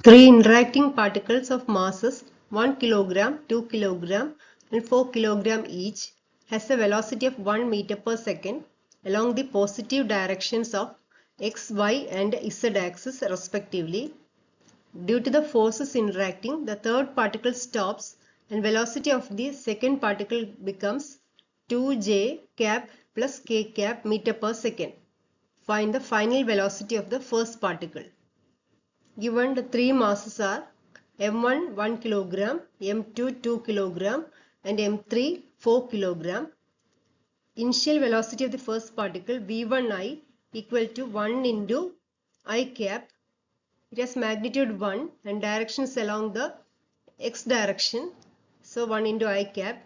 Three interacting particles of masses 1 kilogram, 2 kilogram and 4 kilogram each has a velocity of 1 meter per second along the positive directions of x, y and z axis respectively. Due to the forces interacting, the third particle stops and velocity of the second particle becomes 2j cap plus k cap meter per second. Find the final velocity of the first particle. Given the three masses are m1 1 kilogram, m2 2 kilogram and m3 4 kilogram. Initial velocity of the first particle v1i equal to 1 into I cap. It has magnitude 1 and directions along the x direction. So 1 into I cap.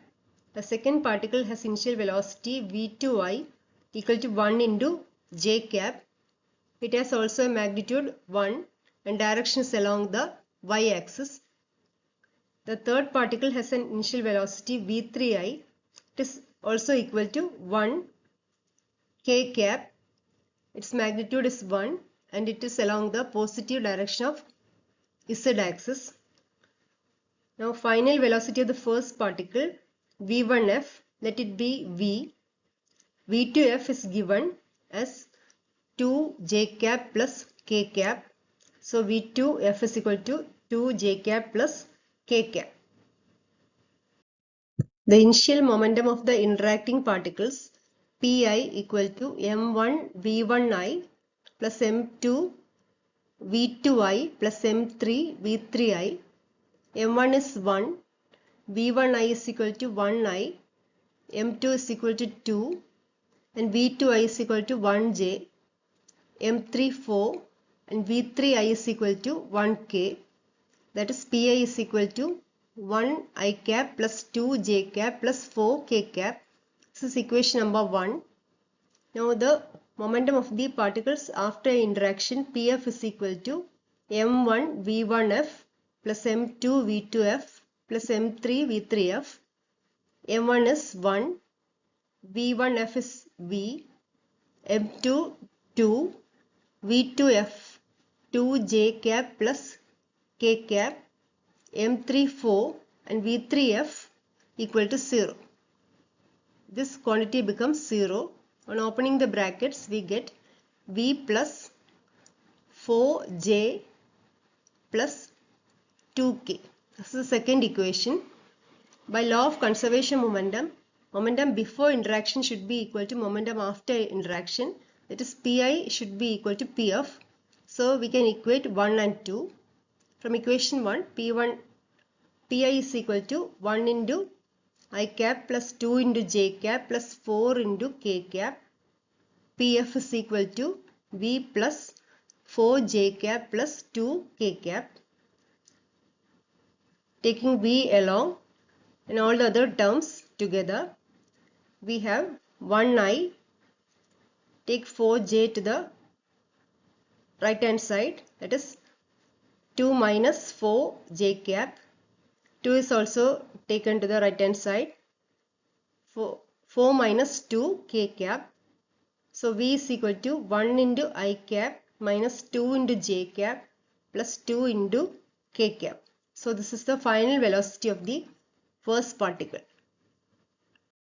The second particle has initial velocity v2i equal to 1 into j cap. It has also a magnitude 1 and directions along the y-axis. The third particle has an initial velocity v3i. It is also equal to 1 k cap. Its magnitude is 1 and it is along the positive direction of z-axis. Now final velocity of the first particle v1f, let it be v. v2f is given as 2 j cap plus k cap. So v2f is equal to 2 j cap plus k cap. The initial momentum of the interacting particles pi equal to m1 v1i plus m2 v2i plus m3 v3i. m1 is 1, v1i is equal to 1i, m2 is equal to 2 and v2i is equal to 1j, m3 4 and v3i is equal to 1k. That is pi is equal to 1 I cap plus 2 j cap plus 4 k cap. This is equation number 1. Now the momentum of the particles after interaction pf is equal to m1 v1f plus m2 v2f plus m3 v3f. m1 is 1, v1f is v, m2 2, v2f 2 j cap plus k cap, m3 4 and v3f equal to 0. This quantity becomes 0. On opening the brackets we get v plus 4j plus 2k. This is the second equation. By law of conservation momentum, momentum before interaction should be equal to momentum after interaction. That is pi should be equal to pf. So we can equate 1 and 2. From equation 1, pi is equal to 1 into I cap plus 2 into j cap plus 4 into k cap. Pf is equal to v plus 4 j cap plus 2 k cap. Taking v along and all the other terms together, we have 1i, take 4j to the right hand side, that is 2 minus 4 j cap. 2 is also taken to the right hand side. 4 minus 2 k cap. So v is equal to 1 into I cap minus 2 into j cap plus 2 into k cap. So this is the final velocity of the first particle.